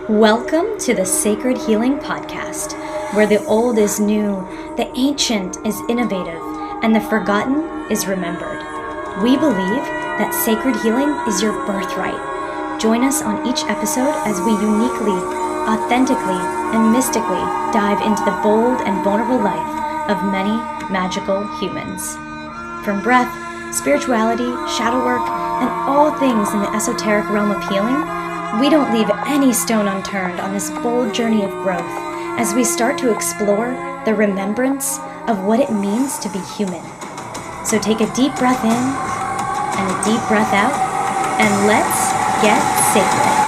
Welcome to the Sacred Healing Podcast, where the old is new, the ancient is innovative, and the forgotten is remembered. We believe that sacred healing is your birthright. Join us on each episode as we uniquely, authentically, and mystically dive into the bold and vulnerable life of many magical humans. From breath, spirituality, shadow work, and all things in the esoteric realm of healing, we don't leave any stone unturned on this bold journey of growth as we start to explore the remembrance of what it means to be human. So take a deep breath in and a deep breath out, and let's get sacred.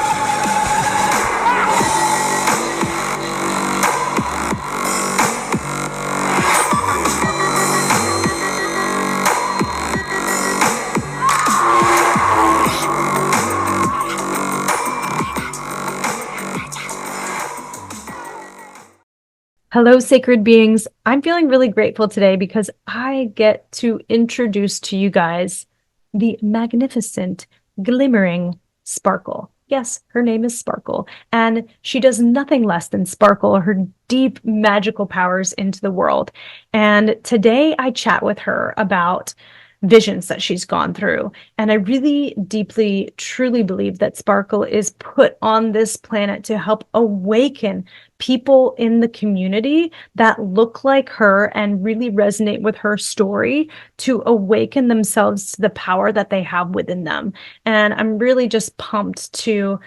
Hello, sacred beings. I'm feeling really grateful today because I get to introduce to you guys the magnificent, glimmering Sparkle. Yes, her name is Sparkle, and she does nothing less than sparkle her deep magical powers into the world. And today I chat with her about visions that she's gone through. And I really deeply, truly believe that Sparkle is put on this planet to help awaken people in the community that look like her and really resonate with her story to awaken themselves to the power that they have within them. And I'm really just pumped to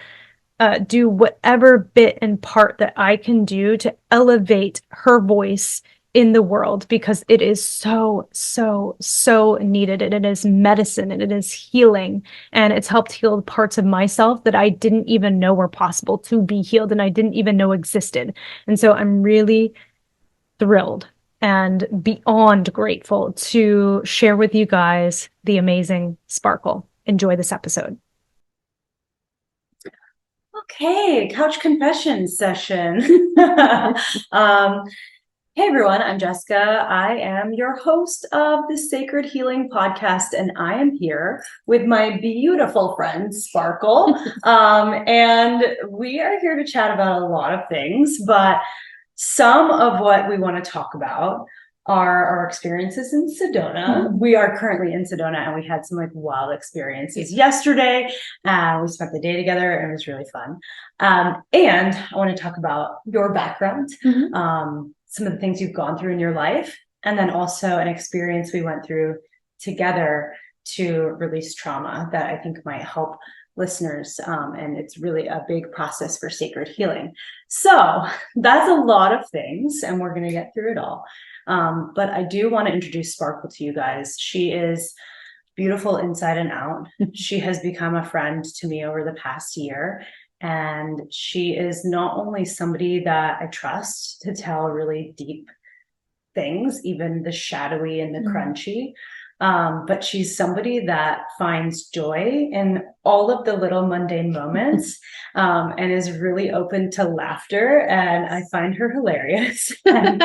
do whatever bit and part that I can do to elevate her voice in the world, because it is so needed, and it is medicine, and it is healing, and it's helped heal parts of myself that I didn't even know were possible to be healed, and I didn't even know existed. And so I'm really thrilled and beyond grateful to share with you guys the amazing Sparkle. Enjoy this episode. Okay, couch confession session. Hey everyone, I'm Jessica. I am your host of the Sacred Healing Podcast, and I am here with my beautiful friend Sparkle. And we are here to chat about a lot of things, but some of what we want to talk about are our experiences in Sedona. We are currently in Sedona, and we had some wild experiences yesterday. We spent the day together, and it was really fun. And I want to talk about your background. Some of the things you've gone through in your life, and then also an experience we went through together to release trauma that I think might help listeners. And it's really a big process for sacred healing. So that's a lot of things, and we're going to get through it all. But I do want to introduce Sparkle to you guys. She is beautiful inside and out. She has become a friend to me over the past year. And she is not only somebody that I trust to tell really deep things, even the shadowy and the crunchy, but she's somebody that finds joy in all of the little mundane moments, and is really open to laughter. And I find her hilarious. And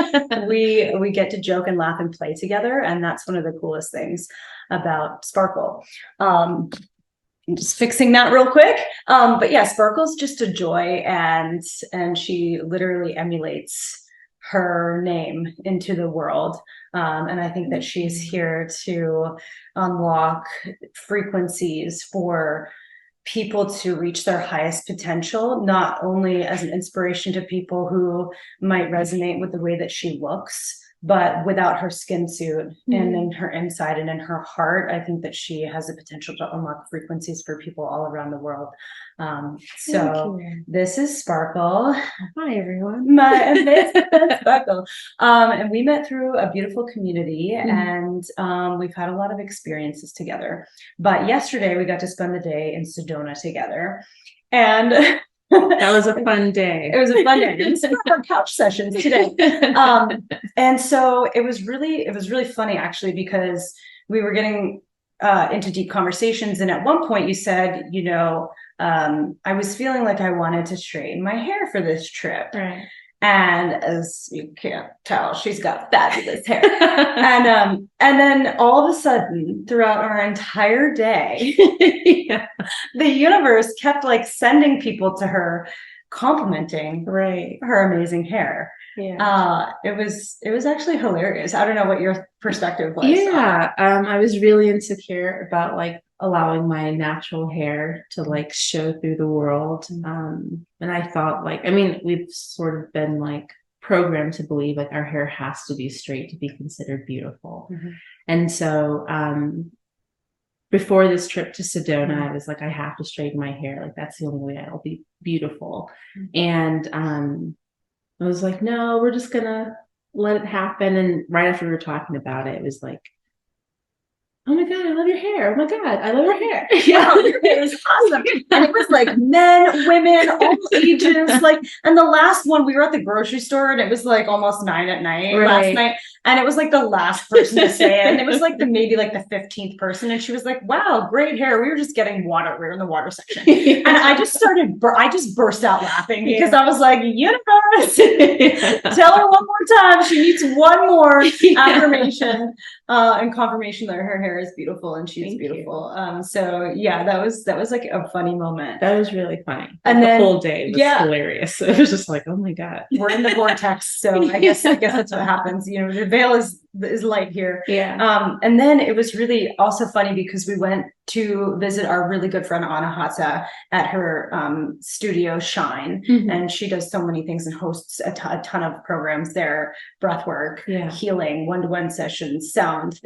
we get to joke and laugh and play together. And that's one of the coolest things about Sparkle. I'm just fixing that real quick. But yeah, Sparkle's just a joy, and she literally emulates her name into the world. And I think that she's here to unlock frequencies for people to reach their highest potential, not only as an inspiration to people who might resonate with the way that she looks, but without her skin suit and in her inside and in her heart. I think that she has the potential to unlock frequencies for people all around the world. So this is Sparkle. Hi, everyone. This is Sparkle. And we met through a beautiful community, and we've had a lot of experiences together. But yesterday we got to spend the day in Sedona together. And that was a fun day. It was a fun day. It's our couch sessions today. And so it was really funny, actually, because we were getting into deep conversations. And at one point you said, I was feeling like I wanted to straighten my hair for this trip. Right. And as you can't tell, she's got fabulous hair. And then all of a sudden, throughout our entire day, the universe kept sending people to her complimenting Right. her amazing hair. Yeah. It was actually hilarious. I don't know what your perspective was. Yeah. I was really insecure about like allowing my natural hair to like show through the world. And I thought like, I mean, we've sort of been like programmed to believe like our hair has to be straight to be considered beautiful. And so before this trip to Sedona, I was like, I have to straighten my hair. Like that's the only way I'll be beautiful. And I was like, no, we're just gonna let it happen. And right after we were talking about it, it was like, oh my God, I love your hair. Oh my God, I love your hair. Yeah, your hair is awesome. And it was like men, women, all ages. Like, and the last one, we were at the grocery store and it was like almost 9 at night last night. And it was like the last person to say it. And it was like maybe like the 15th person. And she was like, wow, great hair. We were just getting water. We were in the water section. And I just burst out laughing because I was like, universe, tell her one more time. She needs one more affirmation and confirmation that her hair is beautiful and she's beautiful. So yeah, that was like a funny moment. That was really funny. And the then whole day was hilarious. It was just like, oh my God. We're in the vortex. So I guess that's what happens. You know, the veil is light here. Yeah. And then it was really also funny because we went to visit our really good friend Anahata at her studio Shine. And she does so many things and hosts a ton of programs there, breathwork, healing, one-to-one sessions, sound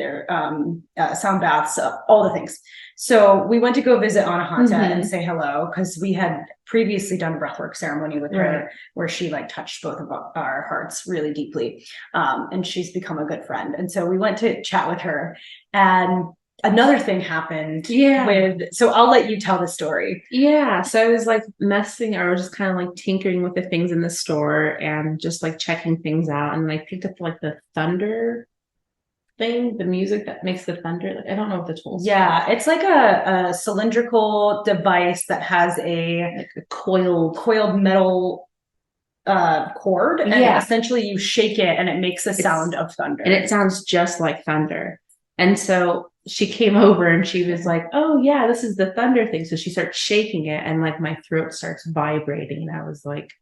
baths, all the things. So we went to go visit Anahata and say hello because we had previously done a breathwork ceremony with her where she like touched both of our hearts really deeply. And she's become a good friend. And so we went to chat with her and another thing happened so I'll let you tell the story. Yeah. So I was like messing or just kind of like tinkering with the things in the store and just like checking things out. And I picked up like the thunder thing, the music that makes the thunder. Like, I don't know what the tools. Yeah. It's like a cylindrical device that has a coiled metal cord. And essentially you shake it and it makes a sound of thunder. And it sounds just like thunder. And so she came over and she was like, oh yeah, this is the thunder thing. So she starts shaking it and like my throat starts vibrating. And I was like,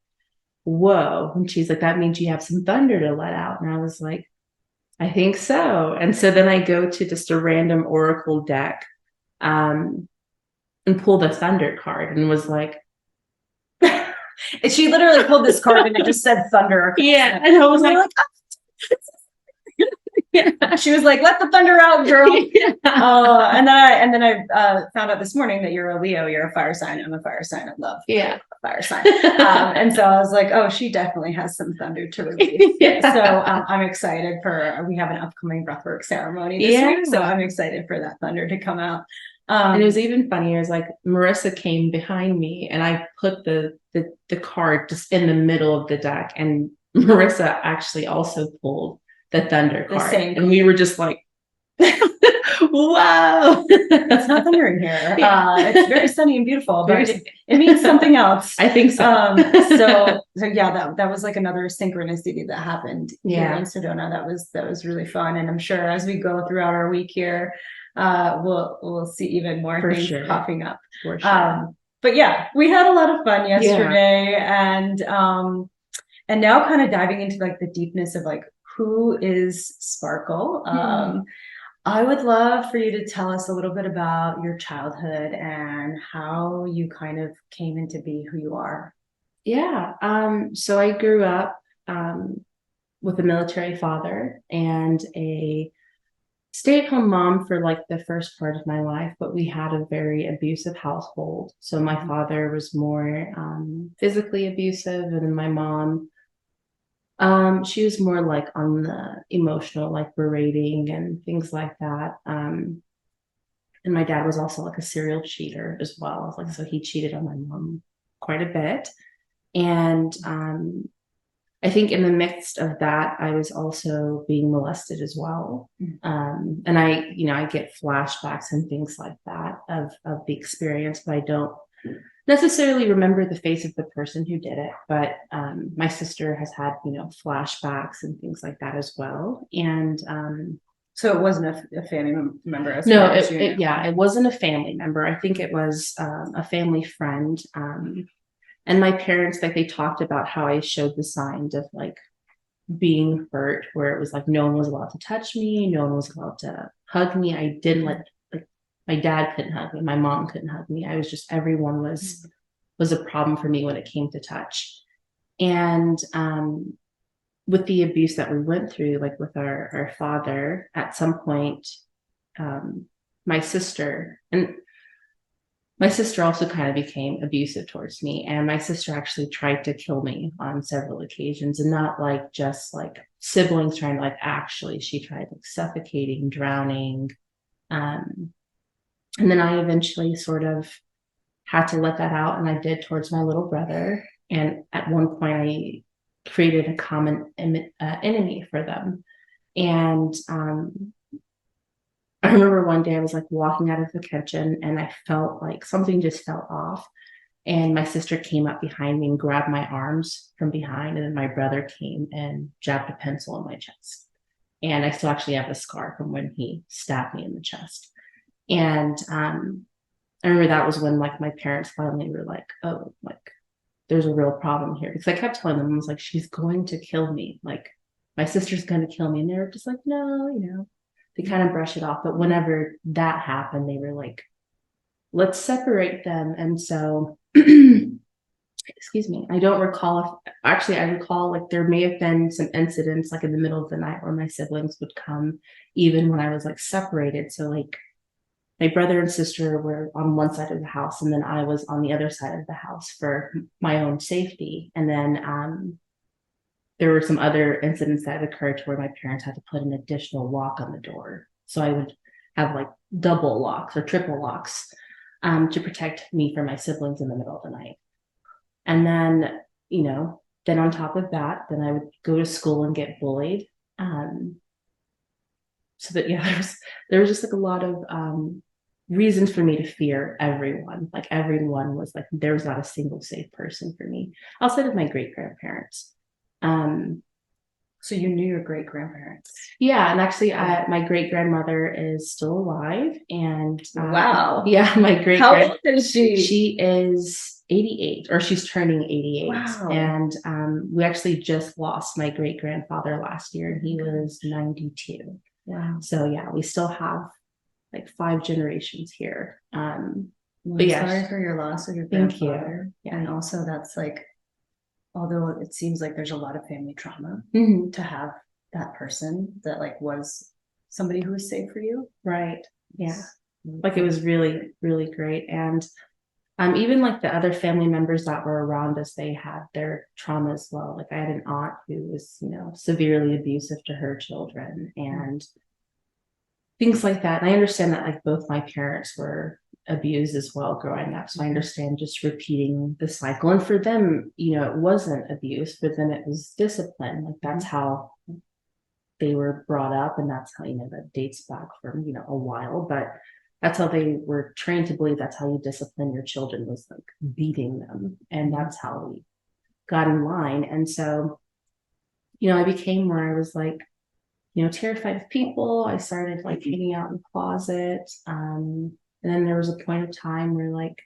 whoa. And she's like, that means you have some thunder to let out. And I was like, I think so. And so then I go to just a random oracle deck and pull the thunder card and was like, she literally pulled this card and it just said thunder. Yeah. And I was like, she was like, let the thunder out, girl. And then I found out this morning that you're a Leo, you're a fire sign. I'm a fire sign. I love a fire sign. And so I was like, oh, she definitely has some thunder to release. So I'm excited we have an upcoming breathwork ceremony this week. So I'm excited for that thunder to come out. And it was even funnier. It was like Marissa came behind me and I put the card just in the middle of the deck. And Marissa actually also pulled the thunder card. And we were just like, wow. It's not thundering here. It's very sunny and beautiful, but it means something else. I think so. So yeah, that was like another synchronicity that happened here in Sedona. That was really fun. And I'm sure as we go throughout our week here, we'll see even more things popping up. For sure. But yeah, we had a lot of fun yesterday and now kind of diving into like the deepness of like, who is Sparkle? I would love for you to tell us a little bit about your childhood and how you kind of came into be who you are. Yeah. So I grew up with a military father and a stay-at-home mom for like the first part of my life, but we had a very abusive household. So my father was more physically abusive, and then my mom, she was more like on the emotional, like berating and things like that. And my dad was also like a serial cheater as well. Like, so he cheated on my mom quite a bit. And I think in the midst of that, I was also being molested as well. And I get flashbacks and things like that of the experience, but I don't necessarily remember the face of the person who did it. But my sister has had, flashbacks and things like that as well. And so it wasn't a family member? No, it wasn't a family member. I think it was a family friend. And my parents, like, they talked about how I showed the signs of like being hurt, where it was like no one was allowed to touch me, no one was allowed to hug me. I didn't like my dad couldn't hug me, my mom couldn't hug me. I was just, everyone was a problem for me when it came to touch. And with the abuse that we went through, like with our father, at some point, my sister also kind of became abusive towards me. And my sister actually tried to kill me on several occasions, and not like just like siblings trying to, like, actually she tried like suffocating, drowning. And then I eventually sort of had to let that out, and I did towards my little brother. And at one point I created a common enemy for them. And I remember one day I was like walking out of the kitchen, and I felt like something just fell off. And my sister came up behind me and grabbed my arms from behind. And then my brother came and jabbed a pencil in my chest. And I still actually have a scar from when he stabbed me in the chest. And I remember that was when like my parents finally were like, oh, like there's a real problem here. Because I kept telling them, I was like, she's going to kill me. Like my sister's going to kill me. And they were just like, no, they kind of brush it off. But whenever that happened, they were like, let's separate them. And so, excuse me, I don't recall if, actually, I recall like there may have been some incidents like in the middle of the night where my siblings would come even when I was like separated. So like my brother and sister were on one side of the house, and then I was on the other side of the house for my own safety. And then there were some other incidents that occurred to where my parents had to put an additional lock on the door. So I would have like double locks or triple locks to protect me from my siblings in the middle of the night. And then, then on top of that, then I would go to school and get bullied. So that, yeah, there was just like a lot of reasons for me to fear everyone. Like everyone was like, there was not a single safe person for me outside of my great grandparents. So you knew your great grandparents? Yeah, and actually, my great grandmother is still alive. And wow, yeah, my great. How old is she? She is 88, or she's turning 88. Wow. And we actually just lost my great grandfather last year, and he was 92. Wow. So yeah, we still have like 5 generations here. But yeah, sorry for your loss of your grandfather. Yeah. And also that's like, although it seems like there's a lot of family trauma, to have that person that like was somebody who was safe for you. Right. Yeah. Like it was really, really great. And even like the other family members that were around us, they had their trauma as well. Like I had an aunt who was, severely abusive to her children and things like that. And I understand that like both my parents were abused as well growing up. So I understand just repeating the cycle. And for them, it wasn't abuse, but then it was discipline. Like that's how they were brought up. And that's how, that dates back from, a while, but that's how they were trained to believe that's how you discipline your children, was like beating them. And that's how we got in line. And so, I became where I was like, terrified of people. I started like hanging out in the closet. And then there was a point of time where like,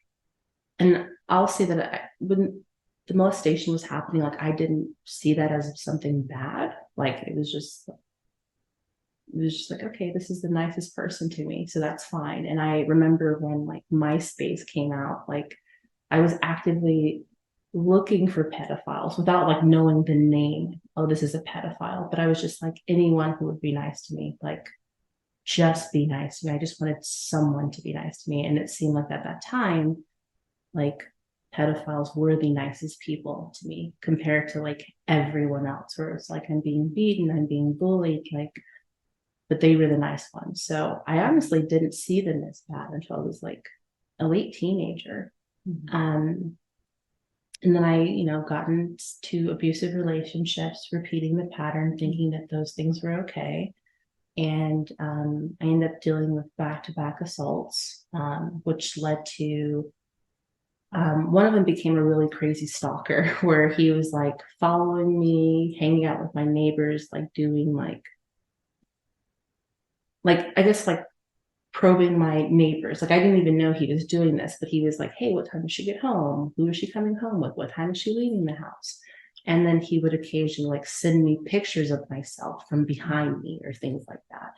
and I'll say that when the molestation was happening, like I didn't see that as something bad. Like it was just like, okay, this is the nicest person to me, so that's fine. And I remember when like MySpace came out, like I was actively looking for pedophiles without like knowing the name. Oh, this is a pedophile. But I was just like, anyone who would be nice to me, like just be nice to me. I just wanted someone to be nice to me. And it seemed like at that time, like pedophiles were the nicest people to me compared to like everyone else, where it's like I'm being beaten, I'm being bullied, like, but they were the nice ones. So I honestly didn't see them as bad until I was like a late teenager. And then I, got into abusive relationships, repeating the pattern, thinking that those things were okay. And I ended up dealing with back-to-back assaults, which led to one of them became a really crazy stalker, where he was like following me, hanging out with my neighbors, like doing like I guess like probing my neighbors. Like I didn't even know he was doing this, but he was like, hey, what time does she get home? Who is she coming home with? What time is she leaving the house? And then he would occasionally like send me pictures of myself from behind me or things like that.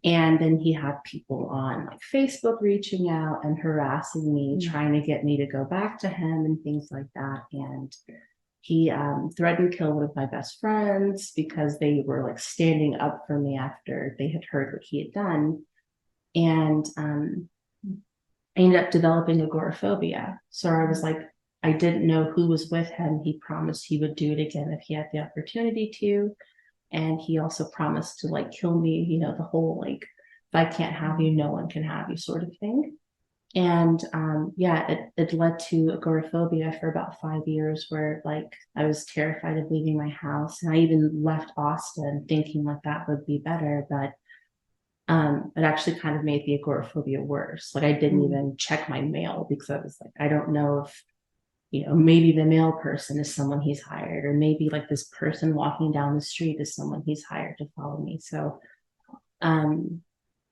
And then he had people on like Facebook reaching out and harassing me, trying to get me to go back to him and things like that. And he threatened to kill one of my best friends because they were like standing up for me after they had heard what he had done. And I ended up developing agoraphobia. So I was like, I didn't know who was with him. He promised he would do it again if he had the opportunity to. And he also promised to like kill me, you know, the whole like, if I can't have you, no one can have you sort of thing. And it led to agoraphobia for about 5 years where like I was terrified of leaving my house. And I even left Austin thinking like that would be better, but it actually kind of made the agoraphobia worse. Like I didn't even check my mail because I was like, I don't know if, you know, maybe the mail person is someone he's hired, or maybe like this person walking down the street is someone he's hired to follow me. So, I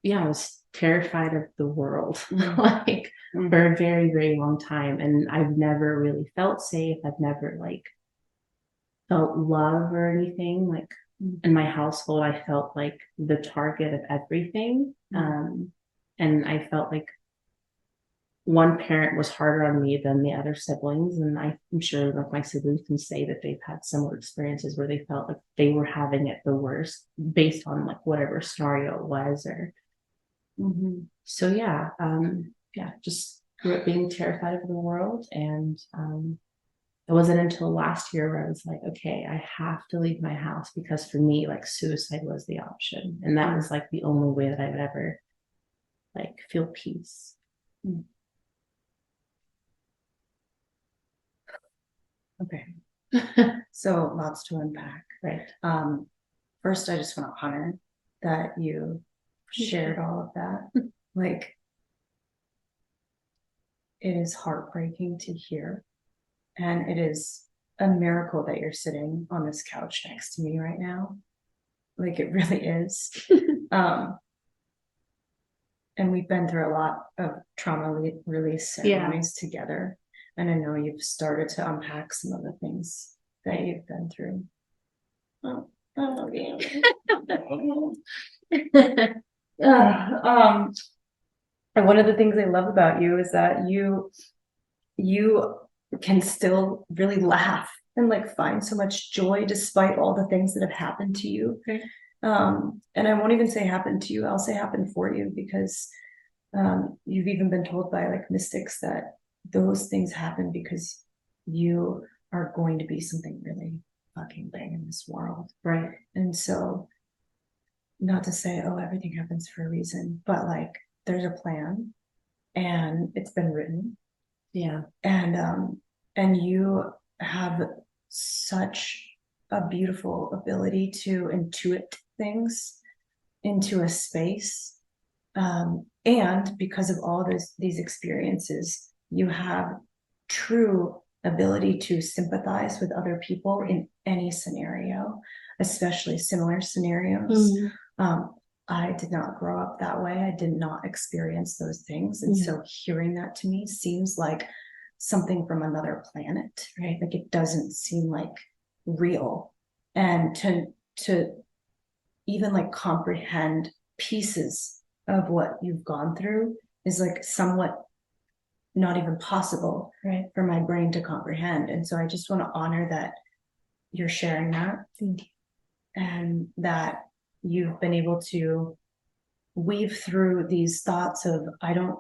was terrified of the world like for a very, very long time. And I've never really felt safe. I've never like felt love or anything. Like in my household, I felt like the target of everything. And I felt like one parent was harder on me than the other siblings. And I'm sure like my siblings can say that they've had similar experiences where they felt like they were having it the worst based on like whatever scenario it was. Or so just grew up being terrified of the world. And it wasn't until last year where I was like, okay, I have to leave my house, because for me, like suicide was the option. And that was like the only way that I would ever like feel peace. Okay. So lots to unpack. Right. First, I just want to honor that you shared all of that. Like, it is heartbreaking to hear. And it is a miracle that you're sitting on this couch next to me right now. Like, it really is. And we've been through a lot of trauma release ceremonies together. And I know you've started to unpack some of the things that you've been through. Oh, I love you. And one of the things I love about you is that you can still really laugh and like find so much joy despite all the things that have happened to you. Okay. And I won't even say happened to you, I'll say happened for you, because you've even been told by like mystics that those things happen because you are going to be something really fucking big in this world. Right. And so, not to say, oh, everything happens for a reason, but like there's a plan and it's been written. Yeah. And you have such a beautiful ability to intuit things into a space. And because of all these experiences, you have true ability to sympathize with other people in any scenario, especially similar scenarios. I did not grow up that way. I did not experience those things. And so hearing that to me seems like something from another planet, right? Like it doesn't seem like real. And to even like comprehend pieces of what you've gone through is like somewhat not even possible, right, for my brain to comprehend. And so I just want to honor that you're sharing that. Thank you. And that you've been able to weave through these thoughts of, I don't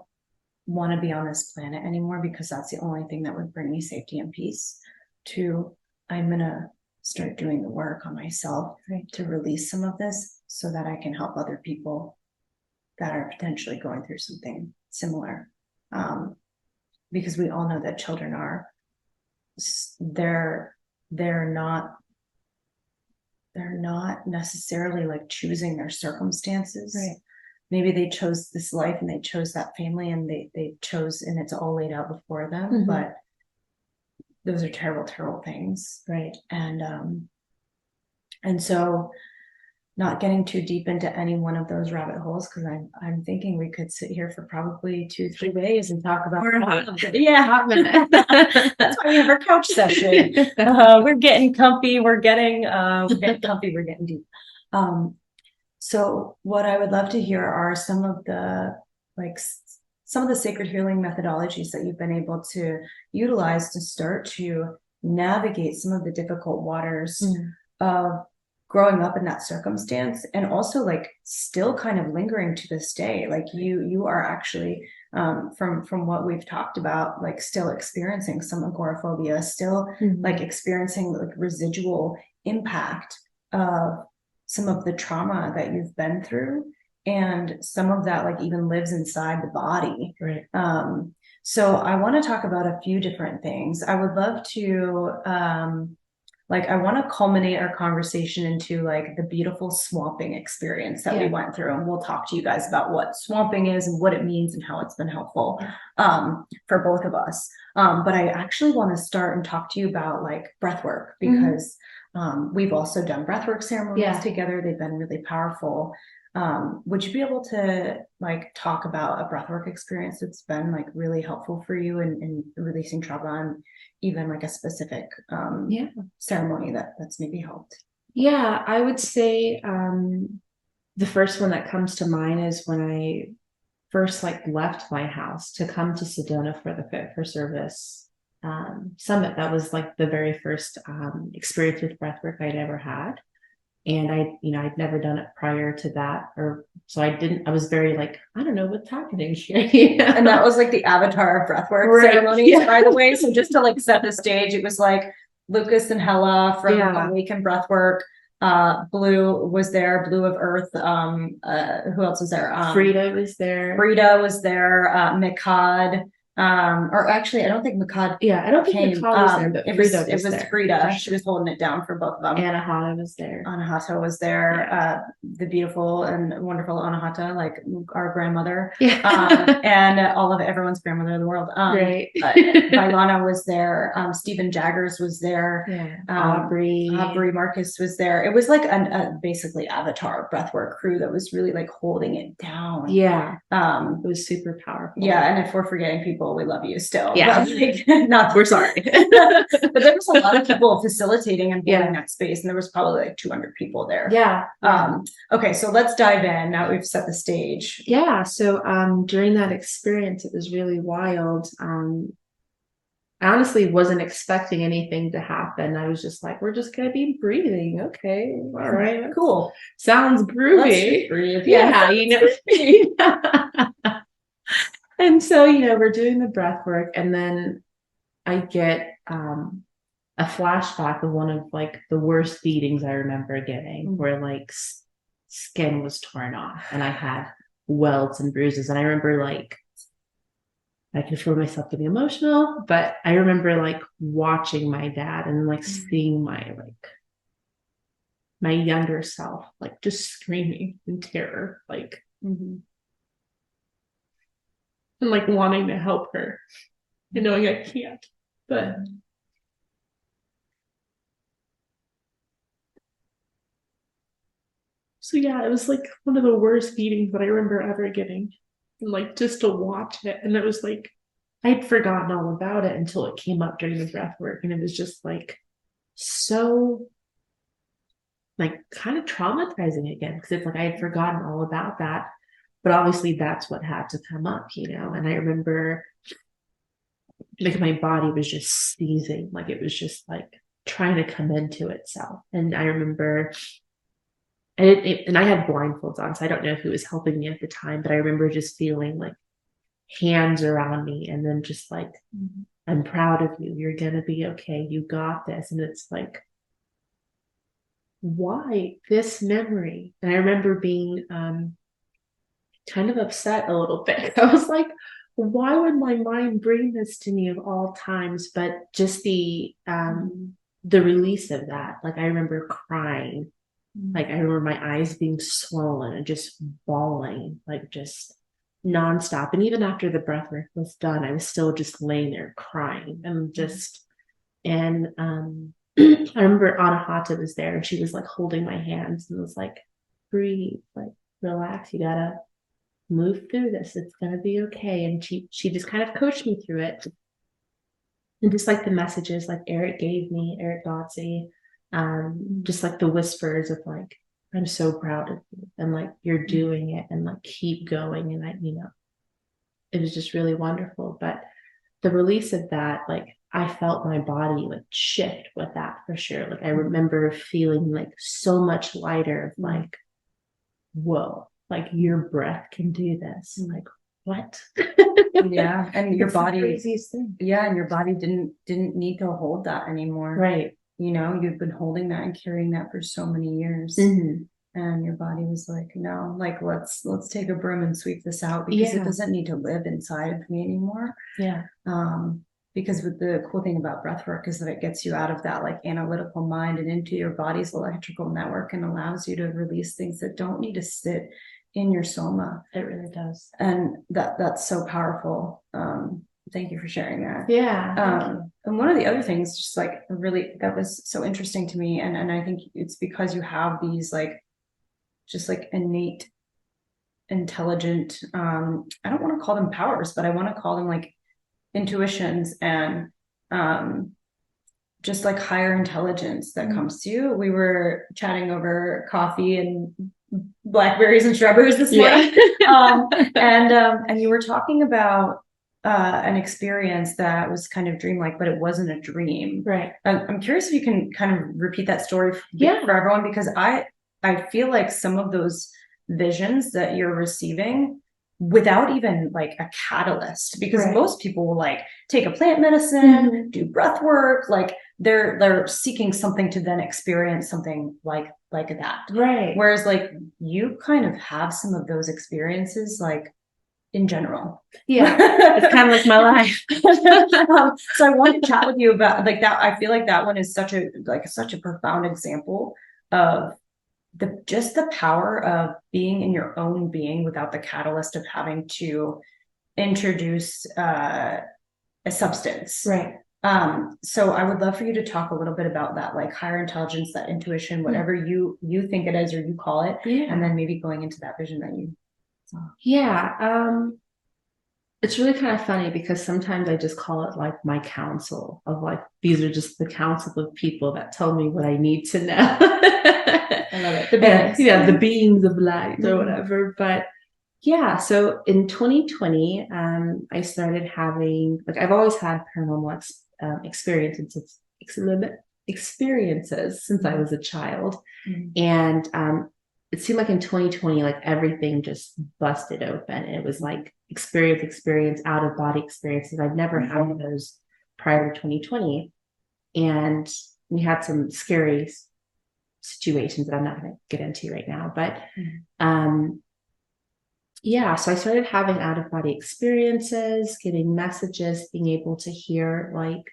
want to be on this planet anymore because that's the only thing that would bring me safety and peace, to I'm going to start doing the work on myself, right, to release some of this so that I can help other people that are potentially going through something similar. Because we all know that children are, they're not necessarily like choosing their circumstances. Right. Maybe they chose this life and they chose that family and they chose, and it's all laid out before them, but those are terrible, terrible things. Right. And so not getting too deep into any one of those rabbit holes, because I'm thinking we could sit here for probably 2-3 days and talk about Yeah. That's why we have our couch session. We're getting comfy, we're getting comfy, we're getting deep. So what I would love to hear are some of the sacred healing methodologies that you've been able to utilize to start to navigate some of the difficult waters of growing up in that circumstance, and also like still kind of lingering to this day. Like you are actually from what we've talked about, like still experiencing some agoraphobia, still like experiencing like residual impact of some of the trauma that you've been through, and some of that like even lives inside the body. Right. So I want to talk about a few different things. I would love to I want to culminate our conversation into like the beautiful swamping experience that we went through, and we'll talk to you guys about what swamping is and what it means and how it's been helpful for both of us. But I actually want to start and talk to you about like breath work, because we've also done breathwork ceremonies together. They've been really powerful. Would you be able to like talk about a breathwork experience that's been like really helpful for you in releasing trauma, and even like a specific ceremony that's maybe helped? Yeah, I would say the first one that comes to mind is when I first like left my house to come to Sedona for the Fit for Service summit. That was like the very first experience with breathwork I'd ever had. And I'd never done it prior to that, so I was very like, I don't know what's happening here. And that was like the avatar of breathwork ceremonies, by the way. So just to like set the stage, it was like Lucas and Hella from Awaken Breathwork. Blue was there, Blue of Earth. Who else was there? Frida was there. Mikad. Or actually, I don't think Mikad. Yeah, I don't think Mikad was there, but Frida was there. Frida. She was holding it down for both of them. Anahata was there. Anahata was there. Yeah. The beautiful and wonderful Anahata, like our grandmother. Yeah. And all of everyone's grandmother in the world. Right. Vailana was there. Stephen Jaggers was there. Yeah. Aubrey Marcus was there. It was like a basically avatar breathwork crew that was really like holding it down. Yeah. It was super powerful. Yeah. And if we're forgetting people, we love you still. Yeah. But like, we're sorry. But there was a lot of people facilitating and holding that space, and there was probably like 200 people there. Yeah. Okay, so let's dive in. Now we've set the stage. Yeah. So during that experience, it was really wild. I honestly wasn't expecting anything to happen. I was just like, we're just gonna be breathing. Okay. All right. Cool. Sounds groovy. Breathe. Yeah, And so, we're doing the breath work, and then I get a flashback of one of like the worst beatings I remember getting, where like skin was torn off and I had welts and bruises. And I remember like, I can feel myself getting emotional, but I remember like watching my dad and like seeing my younger self, like just screaming in terror, like, and like wanting to help her and knowing I can't, but so yeah, it was like one of the worst beatings that I remember ever getting, and like just to watch it. And it was like, I'd forgotten all about it until it came up during the breath work. And it was just like, so like kind of traumatizing again. Because it's like, I had forgotten all about that. But obviously that's what had to come up, and I remember like my body was just seizing, like it was just like trying to come into itself. And I remember, and I had blindfolds on, so I don't know who was helping me at the time, but I remember just feeling like hands around me, and then just like, I'm proud of you. You're going to be okay. You got this. And it's like, why this memory? And I remember being, kind of upset a little bit. I was like, why would my mind bring this to me of all times? But just the release of that, like I remember crying, like I remember my eyes being swollen and just bawling, like just nonstop. And even after the breath work was done, I was still just laying there crying and I remember Anahata was there, and she was like holding my hands and was like, breathe, like relax, you gotta move through this, it's gonna be okay. And she just kind of coached me through it. And just like the messages like Eric gave me, Eric Godsey, just like the whispers of like, I'm so proud of you, and like you're doing it, and like keep going. And it was just really wonderful. But the release of that, like I felt my body like shift with that for sure. Like I remember feeling like so much lighter, like, whoa, like your breath can do this. Like, what? Yeah. And your It's the body, craziest thing. yeah, and your body didn't need to hold that anymore. Right. You know, you've been holding that and carrying that for so many years. Mm-hmm. And your body was like, no, like let's take a broom and sweep this out, because it doesn't need to live inside of me anymore. Yeah. Because with the cool thing about breath work is that it gets you out of that like analytical mind and into your body's electrical network, and allows you to release things that don't need to sit in your soma. It really does. And that's so powerful. Thank you for sharing that. Yeah. And one of the other things, just like really, that was so interesting to me, and I think it's because you have these like, just like innate, intelligent, I don't want to call them powers, but I want to call them like intuitions, and just like higher intelligence that comes to you. We were chatting over coffee and blackberries and strawberries this morning. And you were talking about an experience that was kind of dreamlike, but it wasn't a dream. Right. I'm curious if you can kind of repeat that story for everyone, because I feel like some of those visions that you're receiving without even like a catalyst, because most people will like take a plant medicine, do breath work, like they're seeking something to then experience something like that. Right. Whereas like you kind of have some of those experiences like in general. Yeah. It's kind of like my life. So I want to chat with you about like that. I feel like that one is such a profound example of the power of being in your own being without the catalyst of having to introduce a substance. Right. So I would love for you to talk a little bit about that, like higher intelligence, that intuition, whatever you think it is or you call it, and then maybe going into that vision that you saw. Yeah. It's really kind of funny because sometimes I just call it like my counsel of like, these are just the counsel of people that tell me what I need to know. I love it. The beings. The beings of light or whatever. But yeah, so in 2020, I started having, like, I've always had paranormal experiences since I was a child. And it seemed like in 2020, like everything just busted open. It was like experience, out of body experiences. I've never had those prior to 2020. And we had some scary situations that I'm not going to get into right now. But yeah, so I started having out of body experiences, getting messages, being able to hear like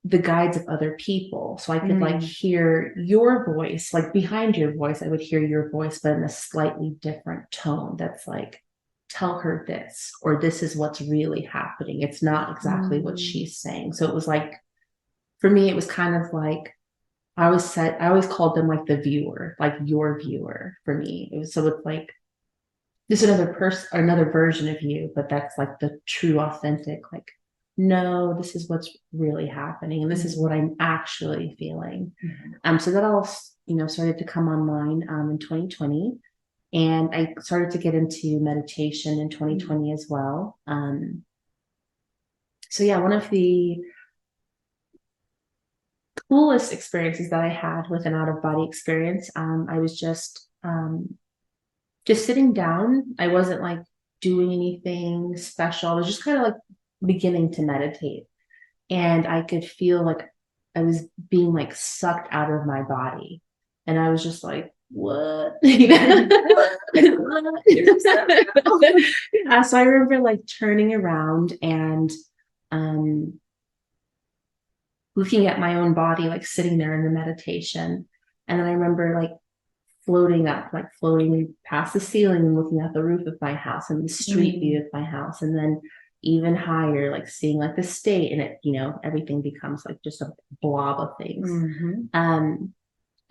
the guides of other people. So I could like hear your voice, like behind your voice, I would hear your voice, but in a slightly different tone. That's like, tell her this, or this is what's really happening. It's not exactly what she's saying. So it was like, for me, it was kind of like, I always called them like the viewer, like your viewer for me. So it's like, this is another person, another version of you, but that's like the true, authentic, like, no, this is what's really happening, and this is what I'm actually feeling. So that all, started to come online in 2020, and I started to get into meditation in 2020 as well. So yeah, one of the coolest experiences that I had with an out-of-body experience, I was just sitting down. I wasn't like doing anything special. I was just kind of like beginning to meditate, and I could feel like I was being like sucked out of my body, and I was just like, what? So I remember like turning around and looking at my own body, like sitting there in the meditation, and then I remember like floating past the ceiling and looking at the roof of my house and the street view of my house, and then even higher, like seeing like the state, and it, everything becomes like just a blob of things.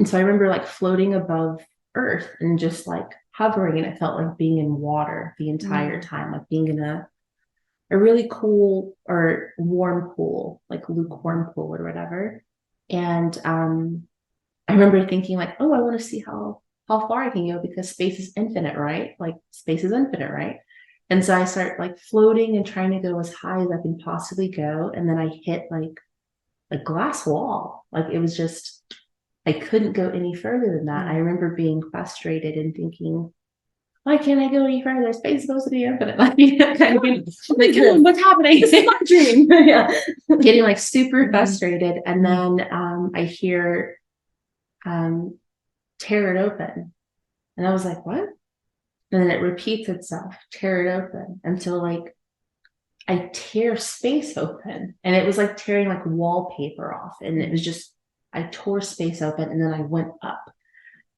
And so I remember like floating above earth and just like hovering, and it felt like being in water the entire time, like being in a really cool or warm pool, like lukewarm pool or whatever. And I remember thinking like, oh, I want to see how far I can go, because space is infinite, right? Like space is infinite, right? And so I start like floating and trying to go as high as I can possibly go. And then I hit like a glass wall. Like it was just, I couldn't go any further than that. I remember being frustrated and thinking, why can't I go any further? Space is supposed to be infinite. Like, kind of being, like, come on, what's happening? This is my dream. Yeah. Getting like super frustrated. And then I hear tear it open. And I was like, what? And then it repeats itself, tear it open, until like I tear space open. And it was like tearing like wallpaper off. And it was just, I tore space open, and then I went up.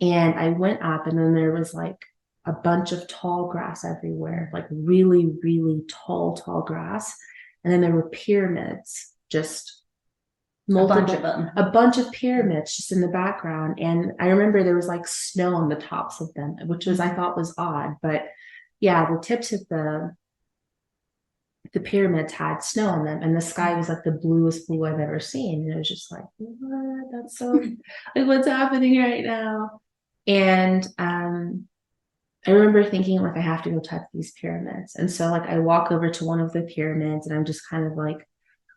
And I went up, and then there was like a bunch of tall grass everywhere, like really, really tall grass. And then there were pyramids, just multiple, a bunch of pyramids just in the background. And I remember there was like snow on the tops of them, which was, I thought was odd, but yeah, the tips of the pyramids had snow on them, and the sky was like the bluest blue I've ever seen. And it was just like, what? That's so like, what's happening right now? And I remember thinking like, I have to go touch these pyramids. And so like I walk over to one of the pyramids, and I'm just kind of like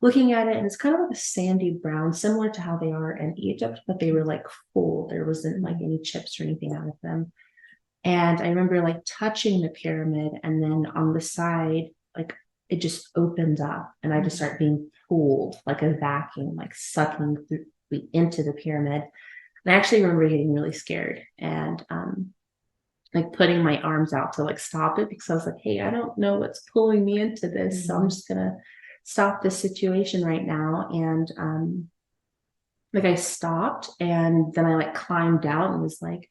looking at it, and it's kind of like a sandy brown, similar to how they are in Egypt, but they were like full. There wasn't like any chips or anything out of them. And I remember like touching the pyramid, and then on the side, like it just opened up, and I just start being pulled like a vacuum, like sucking through into the pyramid. And I actually remember getting really scared and like putting my arms out to like stop it, because I was like, hey, I don't know what's pulling me into this. So I'm just gonna stop this situation right now. And like I stopped, and then I like climbed out and was like,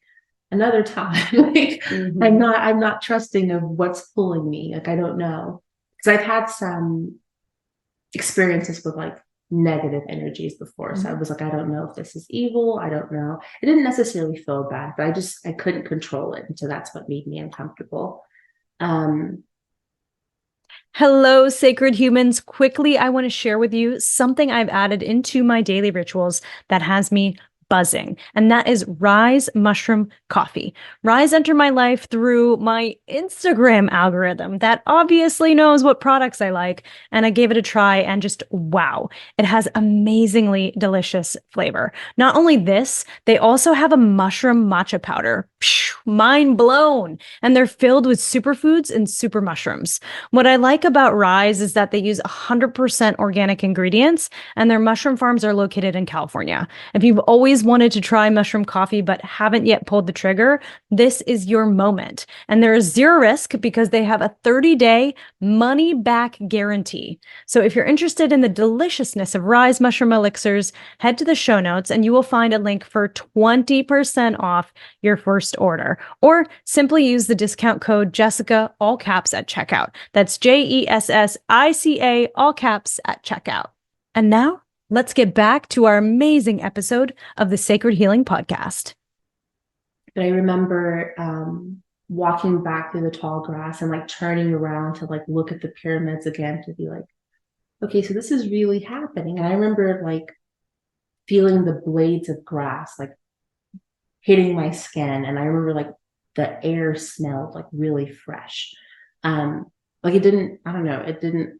another time, like I'm not trusting of what's pulling me. Like I don't know. Because I've had some experiences with like negative energies before. So I was like, I don't know if this is evil. I don't know. It didn't necessarily feel bad, but I couldn't control it. And so that's what made me uncomfortable. Hello, sacred humans. Quickly, I want to share with you something I've added into my daily rituals that has me buzzing, and that is Rise Mushroom Coffee. Rise entered my life through my Instagram algorithm that obviously knows what products I like, and I gave it a try, and just wow, it has amazingly delicious flavor. Not only this, they also have a mushroom matcha powder. Mind blown. And they're filled with superfoods and super mushrooms. What I like about Rise is that they use 100% organic ingredients, and their mushroom farms are located in California. If you've always wanted to try mushroom coffee but haven't yet pulled the trigger, this is your moment. And there is zero risk because they have a 30-day money-back guarantee. So if you're interested in the deliciousness of Rise mushroom elixirs, head to the show notes and you will find a link for 20% off your first order. Or simply use the discount code Jessica, all caps, at checkout. That's JESSICA, all caps, at checkout. And now, let's get back to our amazing episode of the Sacred Healing Podcast. But I remember walking back through the tall grass and like turning around to like look at the pyramids again, to be like, okay, so this is really happening. And I remember like feeling the blades of grass like hitting my skin. And I remember like the air smelled like really fresh. Like it didn't, I don't know, it didn't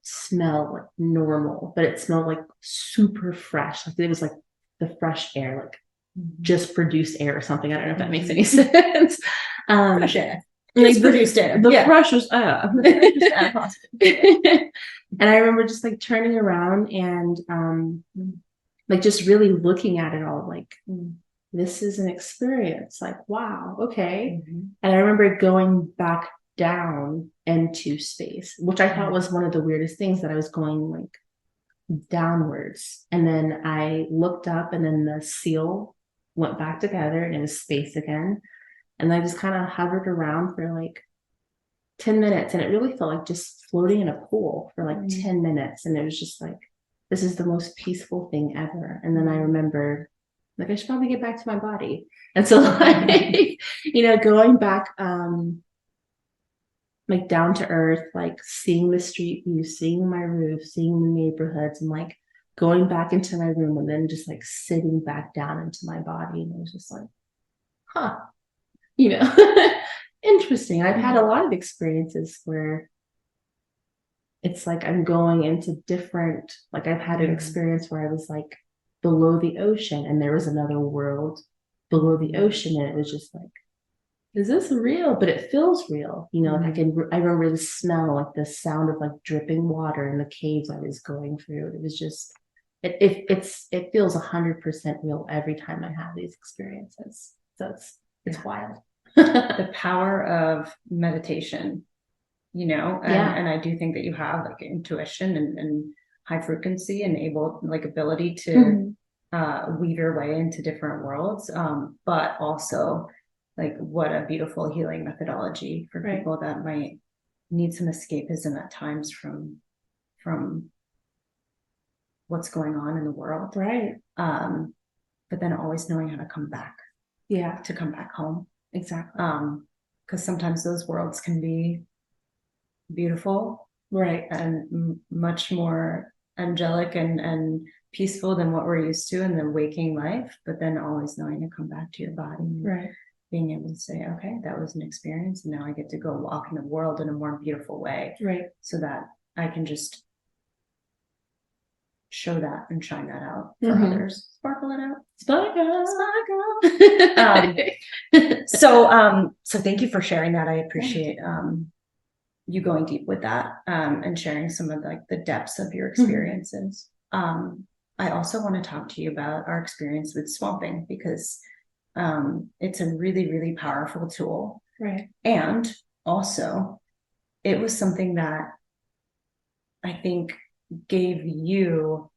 smell like normal, but it smelled like super fresh. Like it was like the fresh air, like just produced air or something. I don't know if that makes any sense. Fresh air. Like produced air. The precious air. And I remember just like turning around and like just really looking at it all, like this is an experience. Like, wow, okay. And I remember going back down into space, which I thought was one of the weirdest things, that I was going like downwards. And then I looked up, and then the seal went back together, and it was space again. And I just kind of hovered around for like 10 minutes. And it really felt like just floating in a pool for like 10 minutes. And it was just like, this is the most peaceful thing ever. And then I remember like, I should probably get back to my body. And so like, going back, like down to earth, like seeing the street view, seeing my roof, seeing the neighborhoods, and like going back into my room and then just like sitting back down into my body. And it was just like, huh, interesting. I've had a lot of experiences where it's like I'm going into different, like I've had an experience where I was like below the ocean and there was another world below the ocean. And it was just like, is this real? But it feels real. I remember the smell, like the sound of like dripping water in the caves I was going through. It was just, it feels 100% real every time I have these experiences. So it's wild. The power of meditation, and I do think that you have like intuition and high frequency and ability to weave your way into different worlds. But also like what a beautiful healing methodology for people that might need some escapism at times from what's going on in the world. Right. But then always knowing how to come back. Yeah. To come back home. Exactly. Because sometimes those worlds can be beautiful. Right. And much more angelic and peaceful than what we're used to in the waking life, but then always knowing to come back to your body. Right. Being able to say, okay, that was an experience, and now I get to go walk in the world in a more beautiful way. Right. So that I can just show that and shine that out for others. Sparkle it out. Sparkle. So thank you for sharing that. I appreciate you going deep with that and sharing some of like the depths of your experiences. I also want to talk to you about our experience with swamping, because it's a really, really powerful tool. Right. And also it was something that I think gave you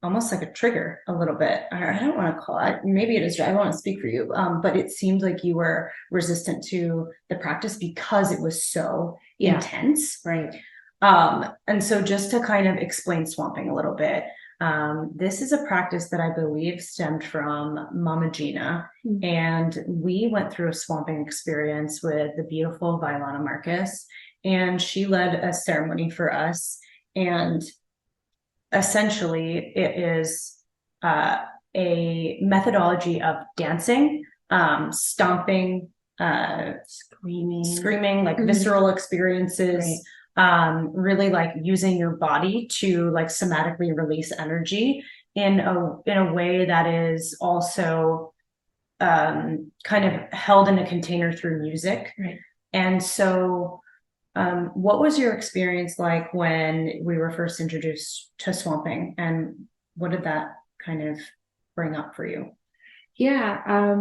almost like a trigger a little bit. I don't want to call it, maybe it is, I want to speak for you. But it seemed like you were resistant to the practice because it was so intense. Right. And so just to kind of explain swamping a little bit, this is a practice that I believe stemmed from Mama Gina. And we went through a swamping experience with the beautiful Violana Marcus, and she led a ceremony for us. And essentially it is a methodology of dancing, stomping, screaming, like visceral experiences. Right. Really like using your body to like somatically release energy in a way that is also kind of held in a container through music. Right. And so what was your experience like when we were first introduced to swamping, and what did that kind of bring up for you? Yeah.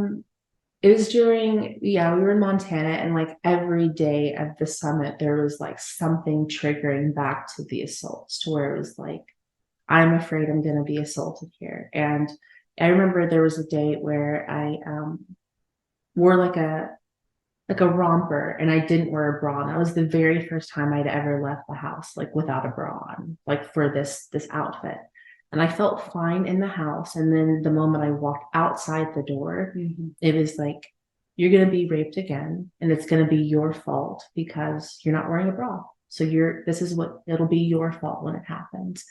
It was during, we were in Montana, and like every day of the summit, there was like something triggering back to the assaults, to where it was like, I'm afraid I'm going to be assaulted here. And I remember there was a day where I wore like a romper, and I didn't wear a bra. And that was the very first time I'd ever left the house, like without a bra on, like for this outfit. And I felt fine in the house. And then the moment I walked outside the door, it was like, you're going to be raped again. And it's going to be your fault because you're not wearing a bra. So it'll be your fault when it happens.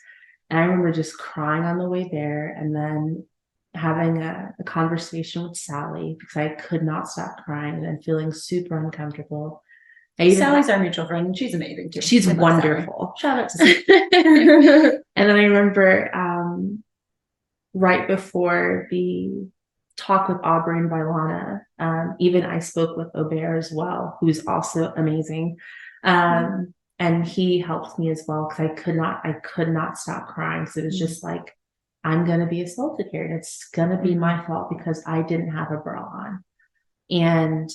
And I remember just crying on the way there, and then having a conversation with Sally, because I could not stop crying and feeling super uncomfortable. Sally's our mutual friend, and she's amazing too. She's wonderful. Shout out to Sally. And then I remember right before the talk with Aubrey and Violana, even I spoke with Aubert as well, who's also amazing. And he helped me as well, because I could not stop crying. So it was just like, I'm going to be assaulted here, and it's going to be my fault because I didn't have a bra on. And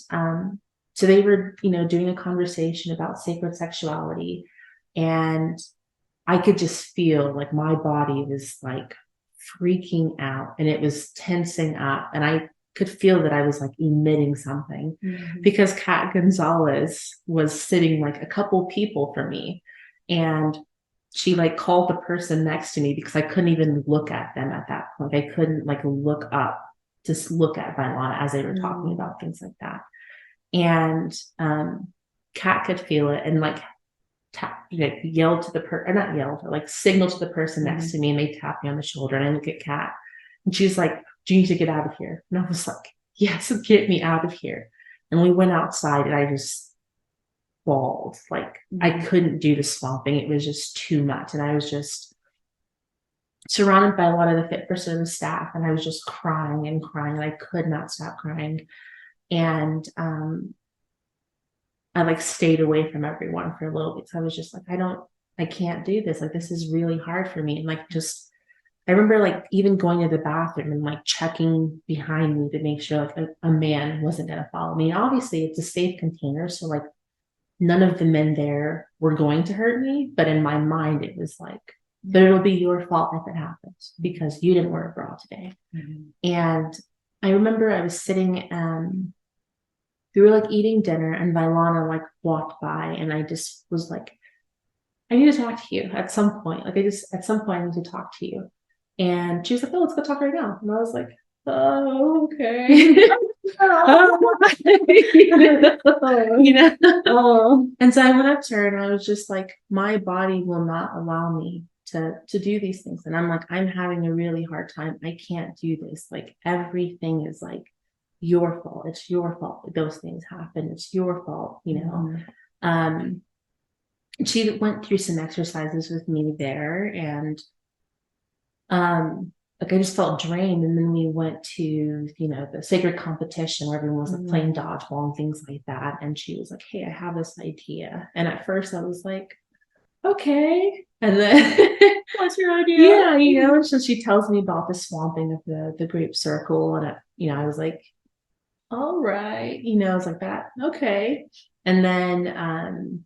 so they were, doing a conversation about sacred sexuality, and I could just feel like my body was like freaking out, and it was tensing up, and I could feel that I was like emitting something, because Kat Gonzalez was sitting like a couple people from me, and she like called the person next to me because I couldn't even look at them at that point. I couldn't like look up, just look at Vylana as they were talking about things like that. And Kat could feel it and like yelled to the person, or not yelled, or like signaled to the person next to me, and they tapped me on the shoulder. And I look at Kat, and she's like, "Do you need to get out of here?" And I was like, "Yes, get me out of here." And we went outside, and I just bawled. Like I couldn't do the swamping. It was just too much. And I was just surrounded by a lot of the fit for service staff, and I was just crying and crying, and I could not stop crying. And I like stayed away from everyone for a little bit. So I was just like, I can't do this. Like, this is really hard for me. And like, just, I remember like even going to the bathroom and like checking behind me to make sure like a man wasn't going to follow me. Obviously it's a safe container. So like none of the men there were going to hurt me. But in my mind, it was like, but it'll be your fault if it happens because you didn't wear a bra today. And I remember I was sitting, we were like eating dinner, and Vylana like walked by, and I just was like, I need to talk to you at some point. Like at some point I need to talk to you. And she was like, "Oh, let's go talk right now." And I was like, "Oh, okay." You know? Oh. And so I went up to her, and I was just like, my body will not allow me to do these things. And I'm like, I'm having a really hard time. I can't do this. Like everything is like your fault. It's your fault. Those things happen. It's your fault, you know? She went through some exercises with me there, and like I just felt drained. And then we went to, you know, the sacred competition where everyone was like playing dodgeball and things like that. And she was like, "Hey, I have this idea." And at first I was like, "Okay." And then What's your idea? Yeah, you know, and so she tells me about the swamping of the grape circle. And you know, I was like, all right, you know, I was like that. Okay. And then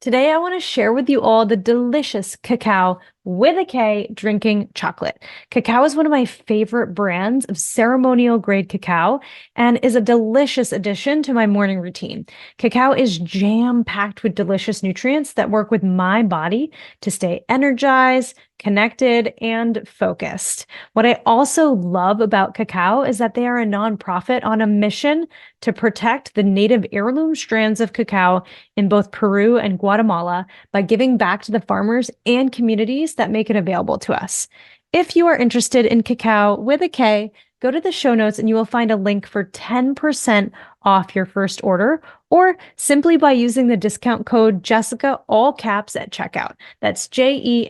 Today, I want to share with you all the delicious cacao with a K drinking chocolate. Cacao is one of my favorite brands of ceremonial grade cacao and is a delicious addition to my morning routine. Cacao is jam-packed with delicious nutrients that work with my body to stay energized, connected, and focused. What I also love about cacao is that they are a nonprofit on a mission to protect the native heirloom strands of cacao in both Peru and Guatemala by giving back to the farmers and communities that make it available to us. If you are interested in cacao with a K, go to the show notes and you will find a link for 10% off your first order, or simply by using the discount code Jessica, all caps, at checkout. That's JESSICA,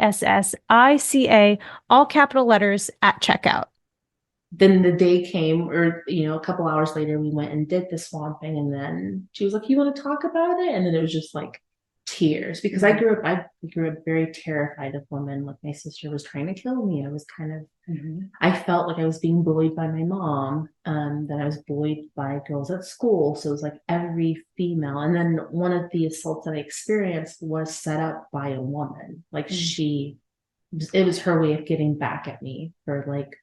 all capital letters, at checkout. Then the day came, or you know, a couple hours later, we went and did the swamping, and then she was like, "You want to talk about it?" And then it was just like tears, because I grew up very terrified of women. Like my sister was trying to kill me. I was kind of, I felt like I was being bullied by my mom. Then I was bullied by girls at school. So it was like every female. And then one of the assaults that I experienced was set up by a woman. Like it was her way of getting back at me for like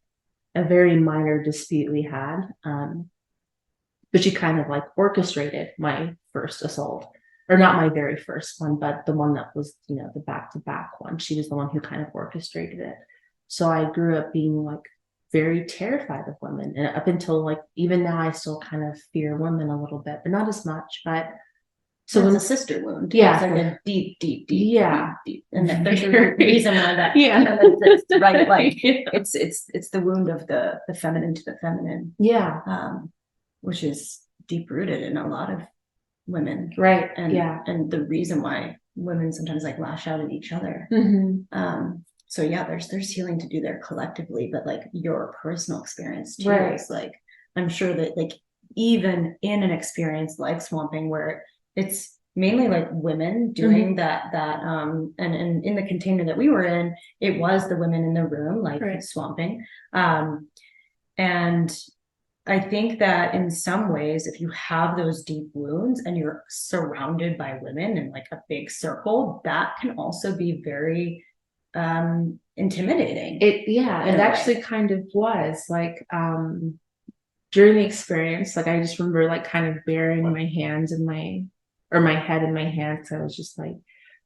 a very minor dispute we had. But she kind of like orchestrated my first assault. Or not my very first one, but the one that was, you know, the back-to-back one. She was the one who kind of orchestrated it. So I grew up being like very terrified of women. And up until like, even now, I still kind of fear women a little bit, but not as much. But so it's a sister wound. Yeah. It's like a deep, yeah. deep. And there's a reason why that exists, right? Like it's the wound of the feminine to the feminine. Yeah. Which is deep rooted in a lot of women, right? And the reason why women sometimes like lash out at each other. So yeah, there's healing to do there collectively, but like your personal experience too is like, I'm sure that like even in an experience like swamping where it's mainly like women doing that and in the container that we were in, it was the women in the room like swamping, and I think that in some ways, if you have those deep wounds and you're surrounded by women in like a big circle, that can also be very intimidating. It actually kind of was like during the experience, like I just remember like kind of burying my hands in my head in my hands. I was just like,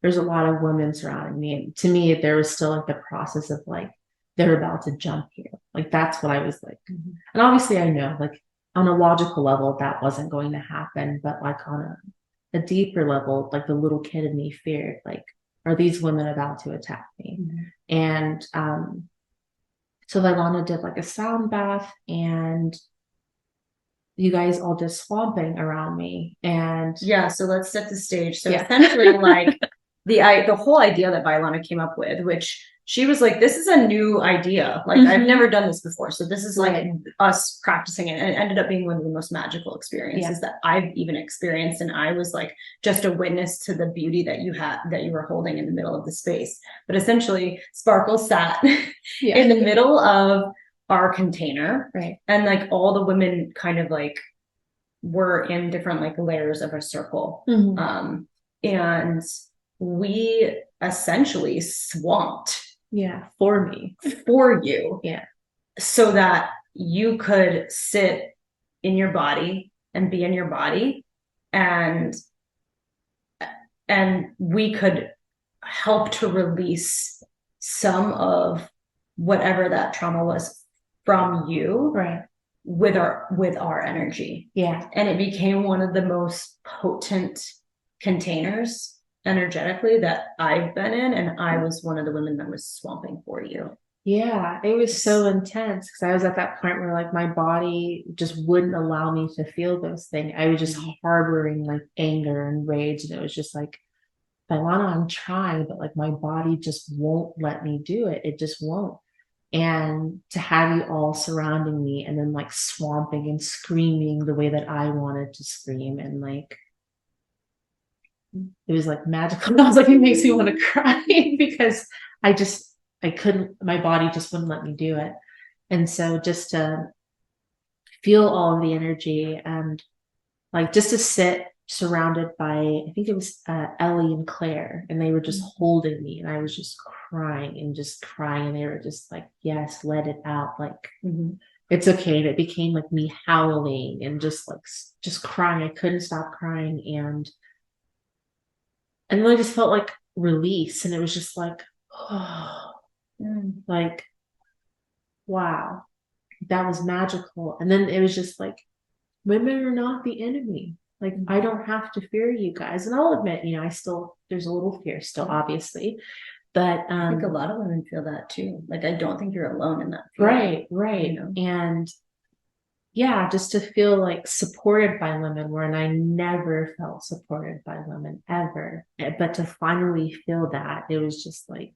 there's a lot of women surrounding me. And to me, there was still like the process of like, they're about to jump here. Like, that's what I was like. And obviously I know, like, on a logical level, that wasn't going to happen. But like on a deeper level, like the little kid in me feared, like, are these women about to attack me? And so Leilana did like a sound bath, and you guys all just swamping around me. And Yeah, so let's set the stage. So Yeah. essentially, like the whole idea that Vailana came up with, which she was like, this is a new idea. Like, I've never done this before. So this is like Right. us practicing it. And it ended up being one of the most magical experiences that I've even experienced. And I was like just a witness to the beauty that you were holding in the middle of the space. But essentially, Sparkle sat in the middle of our container. Right. And like all the women kind of like were in different like layers of a circle. And we essentially swamped for me. for you. Yeah. So that you could sit in your body and be in your body, and we could help to release some of whatever that trauma was from you. Right. With our energy. Yeah. And it became one of the most potent containers energetically that I've been in. And I was one of the women that was swamping for you. Yeah, it was so intense because I was at that point where like my body just wouldn't allow me to feel those things. I was just harboring like anger and rage. And it was just like, Vailana, I'm trying, but like my body just won't let me do it. It just won't. And to have you all surrounding me and then like swamping and screaming the way that I wanted to scream, and like it was like magical. I was like, it makes me want to cry because I couldn't, my body just wouldn't let me do it. And so just to feel all of the energy and like just to sit surrounded by, I think it was Ellie and Claire, and they were just holding me, and I was just crying, and they were just like, yes, let it out, like it's okay. And it became like me howling and just crying. I couldn't stop crying, and then I just felt like release, and it was just like, oh, like, wow, that was magical. And then it was just like, women are not the enemy. Like, I don't have to fear you guys. And I'll admit, you know, there's a little fear still, obviously. But I think a lot of women feel that too. Like, I don't think you're alone in that fear. Right. You know? And yeah, just to feel like supported by women, where I never felt supported by women ever. But to finally feel that, it was just like,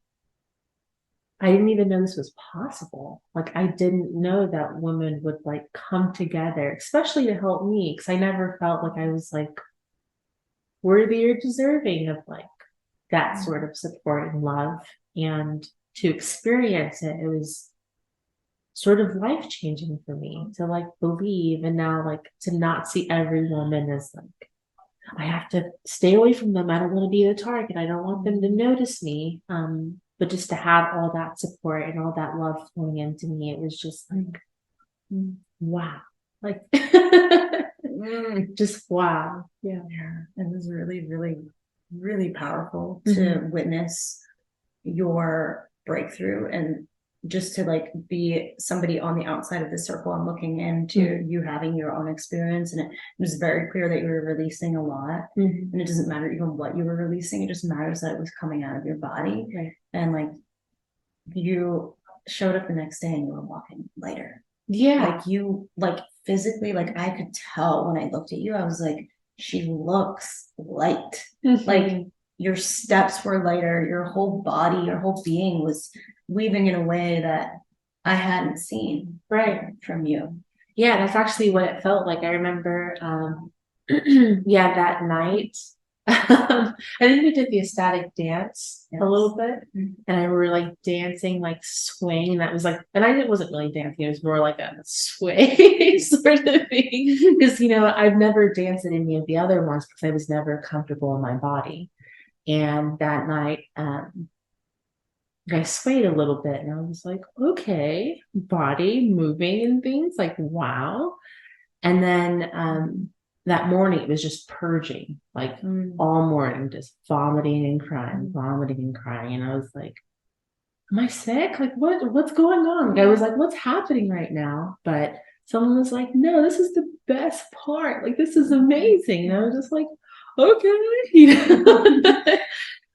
I didn't even know this was possible. Like, I didn't know that women would like come together, especially to help me, because I never felt like I was like worthy or deserving of like that sort of support and love. And to experience it, it was sort of life-changing for me to like believe, and now like to not see every woman as like, I have to stay away from them. I don't want to be the target. I don't want them to notice me. But just to have all that support and all that love flowing into me, it was just like, wow. Like, just wow. Yeah. It was really, really, really powerful to witness your breakthrough, and just to like be somebody on the outside of the circle and looking into you having your own experience. And it was very clear that you were releasing a lot, and it doesn't matter even what you were releasing. It just matters that it was coming out of your body. Right. And like, you showed up the next day and you were walking lighter. Yeah. Like, you, like, physically, like, I could tell when I looked at you, I was like, she looks light. Like, your steps were lighter, your whole body, your whole being was weaving in a way that I hadn't seen from you. Yeah, that's actually what it felt like. I remember, that night, I think we did the ecstatic dance a little bit, and I were like dancing, like swaying, and that was like, and I wasn't really dancing, it was more like a sway sort of thing, because, you know, I've never danced at any of the other ones because I was never comfortable in my body. And that night, I swayed a little bit, and I was like, okay, body moving and things, like, wow. And then that morning it was just purging, like all morning, just vomiting and crying, and I was like, am I sick? Like what's going on? Like, I was like, what's happening right now? But someone was like, no, this is the best part. Like, this is amazing. And I was just like, okay,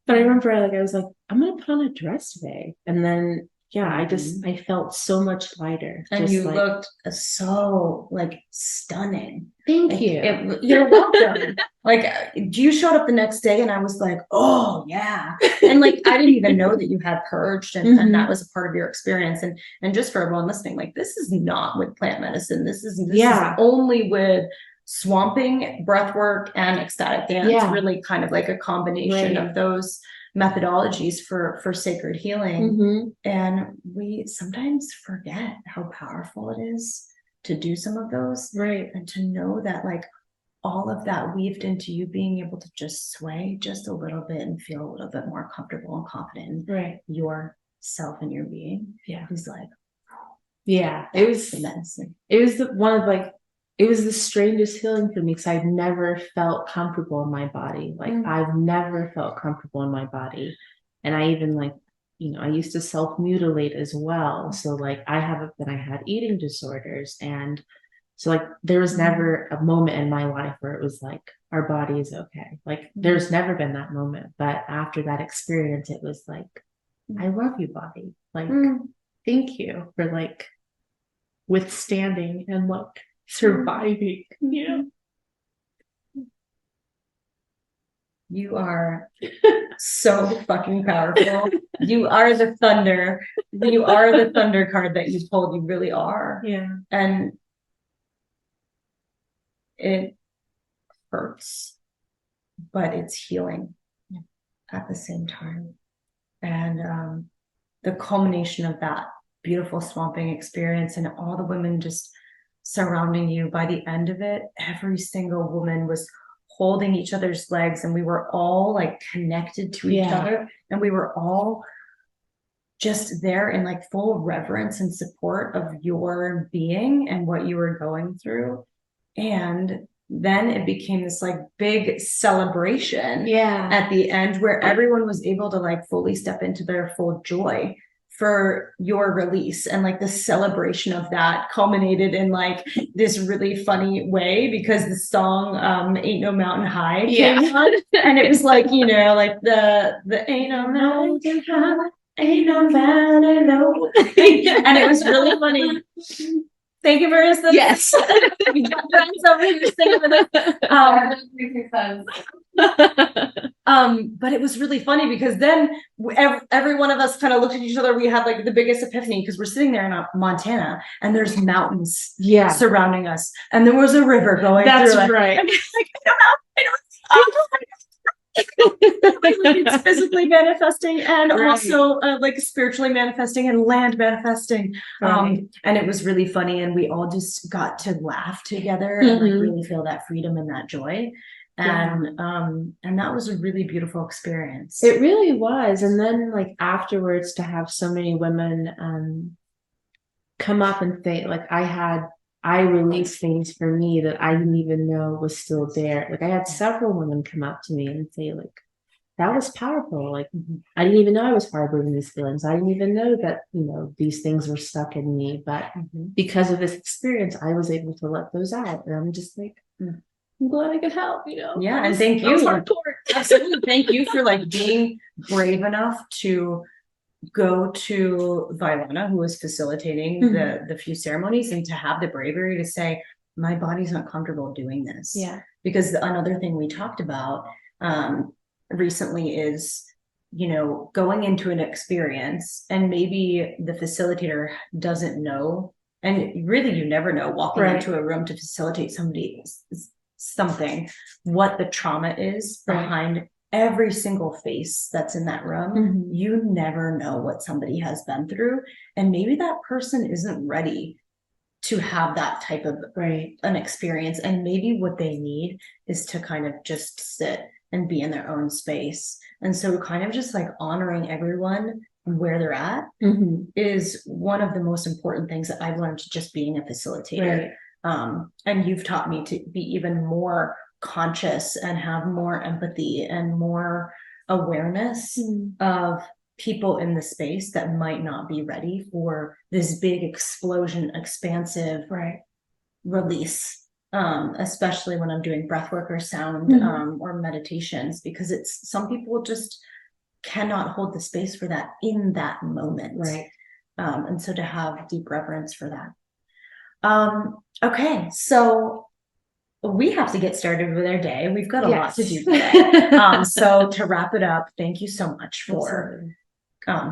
But I remember I was like, I'm gonna put on a dress today. And then I felt so much lighter. And just you like, looked so like stunning. Thank you. You're welcome. Like you showed up the next day and I was like, oh yeah. And like I didn't even know that you had purged and that was a part of your experience. And just for everyone listening, like this is not with plant medicine. This is only with swamping, breath work, and ecstatic dance. Really kind of like a combination of those methodologies for sacred healing. And we sometimes forget how powerful it is to do some of those, and to know that like all of that weaved into you being able to just sway just a little bit and feel a little bit more comfortable and confident in yourself and your being is like it was immensely. It was it was the strangest healing for me because I've never felt comfortable in my body. Like I've never felt comfortable in my body. And I even I used to self-mutilate as well. So like I had eating disorders. And so like there was never a moment in my life where it was like, our body is okay. Like there's never been that moment. But after that experience, it was like, I love you, body. Like, thank you for like withstanding and like surviving. You are so fucking powerful. You are the thunder. You are the thunder card that you pulled. You really are. And it hurts, but it's healing at the same time. And the culmination of that beautiful swamping experience and all the women just surrounding you, by the end of it, every single woman was holding each other's legs and we were all like connected to each other, and we were all just there in like full reverence and support of your being and what you were going through. And then it became this like big celebration at the end where everyone was able to like fully step into their full joy for your release. And like the celebration of that culminated in like this really funny way because the song Ain't No Mountain High came on, and it was like, like the Ain't No Mountain High, ain't no valley low. And it was really funny. Thank you for listening. Yes. We got friends over here singing with us. Makes sense. But it was really funny because then every one of us kind of looked at each other. We had like the biggest epiphany because we're sitting there in Montana and there's mountains surrounding us, and there was a river going through it. That's right. And like, I don't know. It's physically manifesting and also like spiritually manifesting and land manifesting. And it was really funny, and we all just got to laugh together and like really feel that freedom and that joy. And that was a really beautiful experience. It really was. And then like afterwards, to have so many women come up and say like I released things for me that I didn't even know was still there. Like I had several women come up to me and say like, that was powerful. Like I didn't even know I was harboring these feelings. I didn't even know that, these things were stuck in me. But because of this experience, I was able to let those out. And I'm just like, I'm glad I could help, Yeah, and thank you. Absolutely. Thank you for like being brave enough to go to Vailana, who was facilitating the few ceremonies, and to have the bravery to say, my body's not comfortable doing this. Because another thing we talked about recently is, going into an experience and maybe the facilitator doesn't know, and really you never know walking into a room to facilitate something, what the trauma is behind every single face that's in that room. You never know what somebody has been through, and maybe that person isn't ready to have that type of an experience, and maybe what they need is to kind of just sit and be in their own space. And so kind of just like honoring everyone where they're at is one of the most important things that I've learned just being a facilitator. And you've taught me to be even more conscious and have more empathy and more awareness of people in the space that might not be ready for this big explosion, expansive release. Especially when I'm doing breath work or sound or meditations, because it's some people just cannot hold the space for that in that moment. And so to have deep reverence for that. Okay, so we have to get started with our day. We've got a lot to do today. So to wrap it up, thank you so much for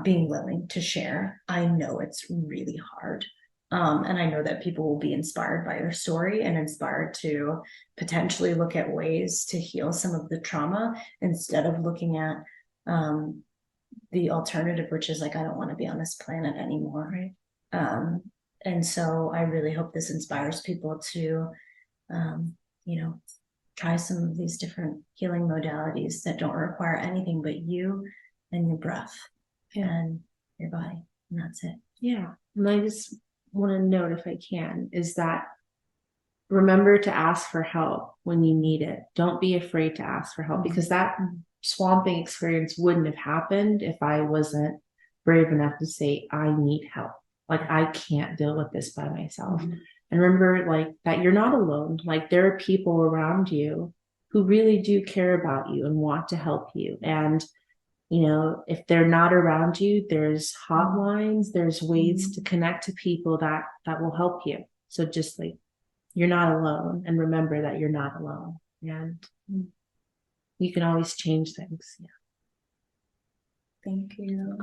being willing to share. I know it's really hard. And I know that people will be inspired by your story and inspired to potentially look at ways to heal some of the trauma instead of looking at the alternative, which is like, I don't want to be on this planet anymore. And so I really hope this inspires people to, try some of these different healing modalities that don't require anything but you and your breath and your body. And that's it. Yeah. And I just want to note, if I can, is that remember to ask for help when you need it. Don't be afraid to ask for help, because that swamping experience wouldn't have happened if I wasn't brave enough to say, I need help. Like, I can't deal with this by myself. And remember, like, that you're not alone. Like, there are people around you who really do care about you and want to help you. And if they're not around you, there's hotlines, there's ways to connect to people that will help you. So just like, you're not alone, and remember that you're not alone, and you can always change things. Thank you.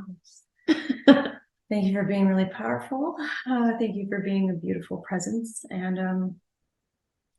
Thank you for being really powerful. Thank you for being a beautiful presence. And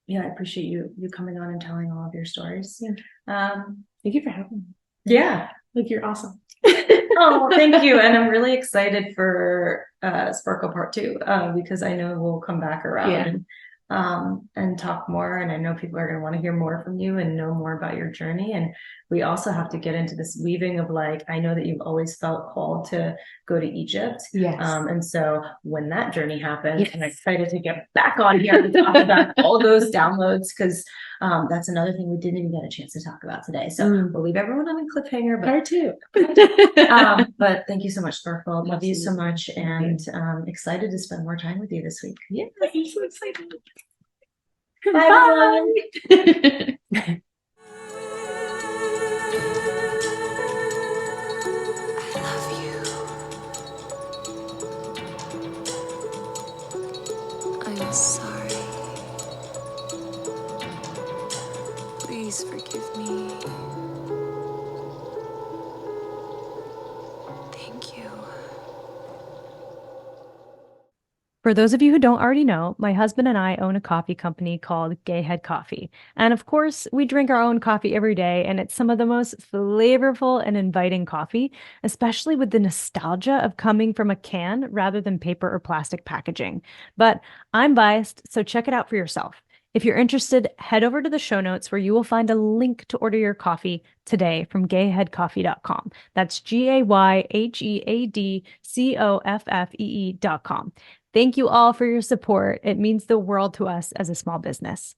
I appreciate you coming on and telling all of your stories. Thank you for having me. Yeah. Like, you're awesome. Oh, thank you. And I'm really excited for Sparkle Part 2 because I know we'll come back around and talk more. And I know people are going to want to hear more from you and know more about your journey. And we also have to get into this weaving of, like, I know that you've always felt called to go to Egypt. And so when that journey happened, I'm excited to get back on here and talk about all those downloads, because that's another thing we didn't even get a chance to talk about today. So we'll leave everyone on a cliffhanger. But Part 2. But thank you so much, Sparkle. Love you so much, and excited to spend more time with you this week. Yeah, I'm so excited. Bye, everyone. I'm sorry. Please forgive me. Thank you. For those of you who don't already know, my husband and I own a coffee company called Gay Head Coffee. And of course, we drink our own coffee every day, and it's some of the most flavorful and inviting coffee, especially with the nostalgia of coming from a can rather than paper or plastic packaging. But I'm biased, so check it out for yourself. If you're interested, head over to the show notes where you will find a link to order your coffee today from gayheadcoffee.com. That's GAYHEADCOFFEE.com. Thank you all for your support. It means the world to us as a small business.